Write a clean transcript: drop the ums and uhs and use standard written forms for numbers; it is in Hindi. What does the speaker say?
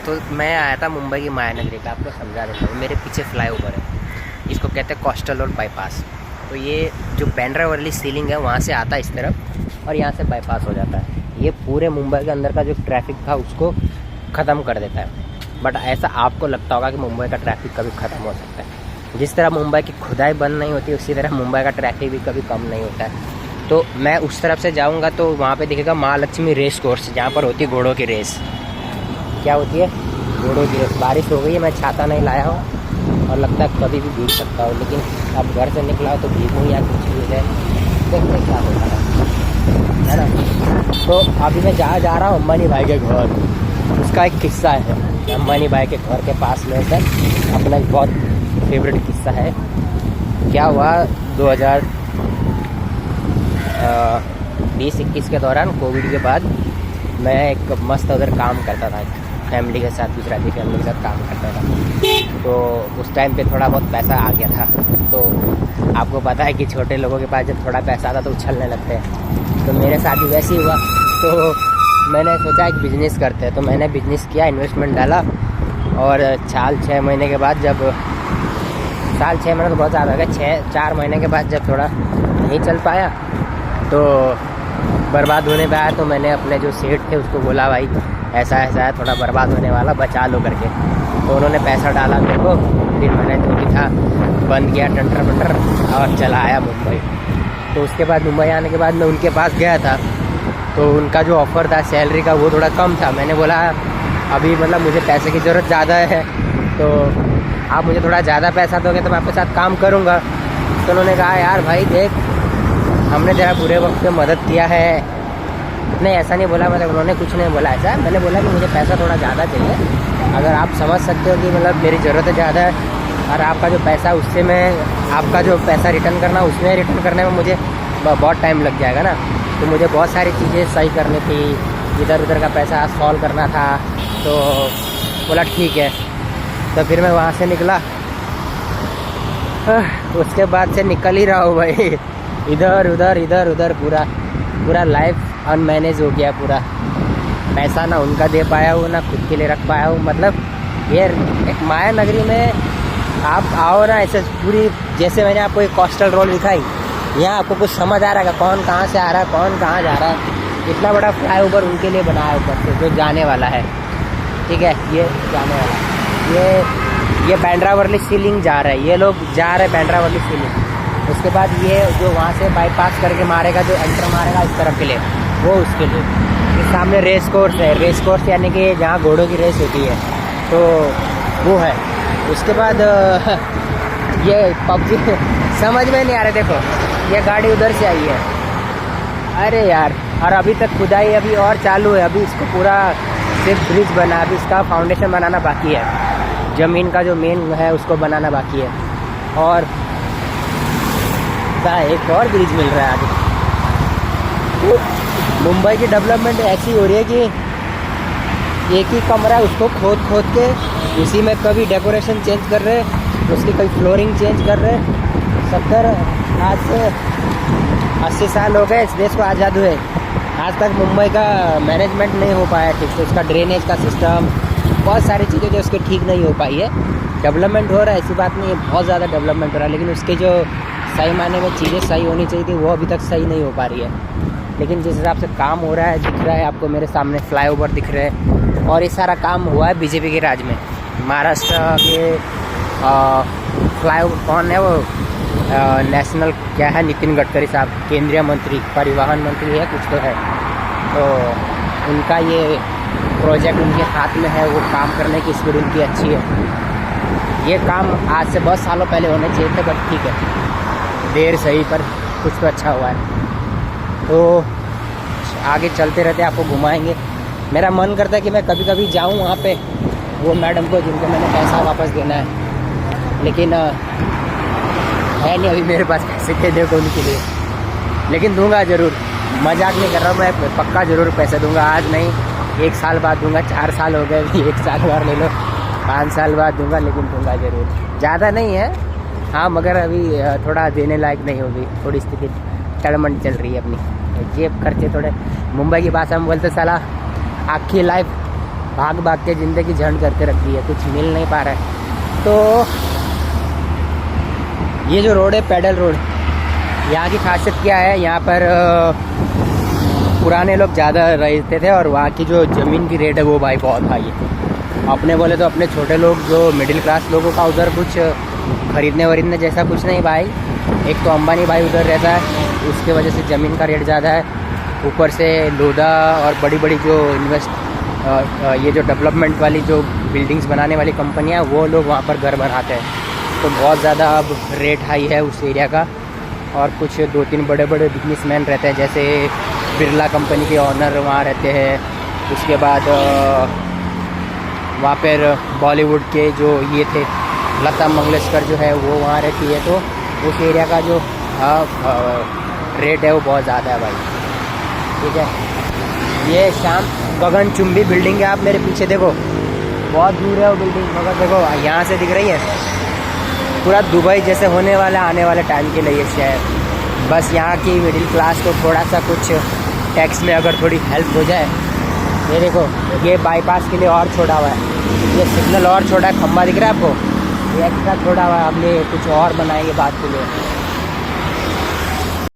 तो मैं आया था मुंबई की मायानगरी का, आपको समझा देता हूँ। मेरे पीछे फ्लाईओवर है, इसको कहते हैं कोस्टल रोड बाईपास। तो ये जो बांद्रा वर्ली सीलिंग है वहाँ से आता है इस तरफ और यहाँ से बाईपास हो जाता है। ये पूरे मुंबई के अंदर का जो ट्रैफिक था उसको ख़त्म कर देता है। बट ऐसा आपको लगता होगा कि मुंबई का ट्रैफिक कभी ख़त्म हो सकता है। जिस तरह मुंबई की खुदाई बंद नहीं होती उसी तरह मुंबई का ट्रैफिक भी कभी कम नहीं होता है। तो मैं उस तरफ से जाऊँगा तो वहाँ पे दिखेगा महालक्ष्मी रेस कोर्स, जहाँ पर होती है घोड़ों की रेस। क्या होती है? घोड़ों की रेस। बारिश हो गई है, मैं छाता नहीं लाया हूँ और लगता है कभी भी भीग सकता हूँ, लेकिन अब घर से निकला हो तो भीगूँ या कुछ भी हो जाए, देखते क्या होता है ना। तो अभी मैं जहाँ जा रहा हूँ अंबानी भाई के घर, उसका एक किस्सा है। अंबानी भाई के घर के पास में सर अपना एक बहुत फेवरेट किस्सा है। क्या हुआ 2020-21 के दौरान, कोविड के बाद, मैं एक मस्त उधर काम करता था फैमिली के साथ, गुजराती फैमिली के साथ काम करता था। तो उस टाइम पे थोड़ा बहुत पैसा आ गया था। तो आपको पता है कि छोटे लोगों के पास जब थोड़ा पैसा आता तो उछलने लगते हैं। तो मेरे साथ भी वैसे ही हुआ। तो मैंने सोचा एक बिज़नेस करते हैं, तो मैंने बिज़नेस किया, इन्वेस्टमेंट डाला। और 6 महीने के बाद, जब 6 महीने तो बहुत ज़्यादा हो गया, 4 महीने के बाद जब थोड़ा नहीं चल पाया तो बर्बाद होने पे आया, तो मैंने अपने जो सेठ थे उसको बोला, भाई ऐसा ऐसा है, थोड़ा बर्बाद होने वाला, बचा लो करके। तो उन्होंने पैसा डाला मेरे को, फिर मैंने जो भी था बंद किया टंटर पंटर और चला आया मुंबई। तो उसके बाद मुंबई आने के बाद मैं उनके पास गया था, तो उनका जो ऑफ़र था सैलरी का वो थोड़ा कम था। मैंने बोला अभी मतलब मुझे पैसे की ज़रूरत ज़्यादा है, तो आप मुझे थोड़ा ज़्यादा पैसा दोगे तो मैं आपके साथ काम करूँगा। तो उन्होंने कहा, यार भाई देख, हमने तेरा बुरे वक्त में मदद किया है। नहीं, ऐसा नहीं बोला, मतलब उन्होंने कुछ नहीं बोला ऐसा। मैंने बोला कि मुझे पैसा थोड़ा ज़्यादा चाहिए, अगर आप समझ सकते हो कि मतलब मेरी ज़रूरत ज़्यादा है और आपका जो पैसा उससे मैं आपका जो पैसा रिटर्न करना, उसमें रिटर्न करने में मुझे बहुत टाइम लग जाएगा ना। तो मुझे बहुत सारी चीज़ें सही करनी थी, इधर उधर का पैसा सॉल्व करना था। तो बोला ठीक है। तो फिर मैं वहाँ से निकला। उसके बाद से निकल ही रहा हूँ भाई, इधर उधर पूरा लाइफ अनमैनेज हो गया पूरा। पैसा ना उनका दे पाया हूँ, ना खुद के लिए रख पाया हूँ। मतलब ये एक माया नगरी में आप आओ ना, ऐसे पूरी, जैसे मैंने आपको एक कोस्टल रोड दिखाई, यहाँ आपको कुछ समझ आ रहा है कौन कहाँ से आ रहा है, कौन कहाँ जा रहा है। इतना बड़ा फ्लाईओवर उनके लिए बनाया है ऊपर से, जो जाने वाला है, ठीक है, ये जाने वाला है। ये बांद्रा वर्ली सीलिंग जा रहा है, ये लोग जा रहे हैं बांद्रा वर्ली सीलिंग। उसके बाद ये जो वहाँ से बाईपास करके मारेगा, जो एंटर मारेगा इस तरफ के लिए, वो उसके लिए। ये सामने रेस कोर्स है, रेस कोर्स यानी कि जहाँ घोड़ों की रेस होती है, तो वो है। उसके बाद ये पबजी समझ में नहीं आ रहा। देखो ये गाड़ी उधर से आई है, अरे यार। और अभी तक खुदाई अभी और चालू है, अभी इसको पूरा सिर्फ ब्रिज बना, अभी इसका फाउंडेशन बनाना बाकी है, ज़मीन का जो मेन है उसको बनाना बाकी है। और एक और ब्रिज मिल रहा है आगे। तो मुंबई की डेवलपमेंट ऐसी हो रही है कि एक ही कमरा है, उसको खोद के उसी में कभी डेकोरेशन चेंज कर रहे, उसकी कभी फ्लोरिंग चेंज कर रहे। आज से 80 साल हो गए इस देश को आज़ाद हुए, आज तक मुंबई का मैनेजमेंट नहीं हो पाया ठीक से। उसका ड्रेनेज का सिस्टम, बहुत सारी चीज़ें जो उसके ठीक नहीं हो पाई है। डेवलपमेंट हो रहा है, ऐसी बात नहीं है, बहुत ज़्यादा डेवलपमेंट हो रहा है, लेकिन उसके जो सही मायने में चीज़ें सही होनी चाहिए थी वो अभी तक सही नहीं हो पा रही है। लेकिन जिस हिसाब से काम हो रहा है, दिख रहा है आपको मेरे सामने फ्लाईओवर दिख रहे हैं, और ये सारा काम हुआ है बीजेपी के राज में। महाराष्ट्र के फ्लाईओवर कौन है वो, नेशनल क्या है, नितिन गडकरी साहब, केंद्रीय मंत्री, परिवहन मंत्री है कुछ तो है। तो उनका ये प्रोजेक्ट उनके हाथ में है, वो काम करने की स्पीड उनकी अच्छी है। ये काम आज से 10 सालों पहले होने चाहिए थे, बट ठीक है, देर सही पर कुछ तो अच्छा हुआ है। तो आगे चलते रहते आपको घुमाएंगे। मेरा मन करता है कि मैं कभी कभी जाऊं वहाँ पे वो मैडम को जिनको मैंने पैसा वापस देना है, लेकिन है नहीं अभी मेरे पास पैसे दे दो उनके लिए, लेकिन दूंगा ज़रूर। मजाक नहीं कर रहा हूँ, मैं पक्का ज़रूर पैसे दूंगा। आज नहीं, 1 साल बाद दूंगा। 4 साल हो गए, 1 साल और ले लो, 5 साल बाद दूंगा, लेकिन दूंगा ज़रूर। ज़्यादा नहीं है हाँ, मगर अभी थोड़ा देने लायक नहीं होगी, थोड़ी स्थिति टड़मंड चल रही है अपनी, जेब खर्चे थोड़े। मुंबई की भाषा में बोलते साला आखी लाइफ भाग भाग के ज़िंदगी झंड करके रख दी है, कुछ मिल नहीं पा रहा है। तो ये जो रोड है पैडल रोड, यहाँ की खासियत क्या है, यहाँ पर पुराने लोग ज़्यादा रहते थे और वहाँ की जो ज़मीन की रेट है वो भाई बहुत हाई है। अपने बोले तो अपने छोटे लोग जो मिडिल क्लास लोगों का उधर कुछ खरीदने वरीदने जैसा कुछ नहीं भाई। एक तो अंबानी भाई उधर रहता है, उसके वजह से ज़मीन का रेट ज़्यादा है। ऊपर से लोधा और बड़ी बड़ी जो ये जो डेवलपमेंट वाली जो बिल्डिंग्स बनाने वाली कंपनियाँ, वो लोग वहाँ पर घर बनाते हैं, तो बहुत ज़्यादा अब रेट हाई है उस एरिया का। और कुछ 2-3 बड़े बड़े बिजनेसमैन रहते हैं, जैसे बिरला कंपनी के ऑनर वहाँ रहते हैं। उसके बाद वहाँ पर बॉलीवुड के जो ये थे लता मंगेशकर जो है वो वहाँ रहती है, तो उस एरिया का जो रेट है वो बहुत ज़्यादा है भाई। ठीक है, ये शाम गगनचुंबी बिल्डिंग है, आप मेरे पीछे देखो, बहुत दूर है वो बिल्डिंग, मगर देखो यहाँ से दिख रही है, पूरा दुबई जैसे होने वाला आने वाले टाइम के लिए ये शहर। बस यहाँ की मिडिल क्लास को थोड़ा सा कुछ टैक्स में अगर थोड़ी हेल्प हो जाए। ये देखो, ये बाईपास के लिए और छोड़ा हुआ है, ये सिग्नल और छोटा है, खंबा दिख रहा है आपको, ये एक्स्ट्रा छोड़ा हुआ है, अब ये कुछ और बनाएंगे बात के लिए।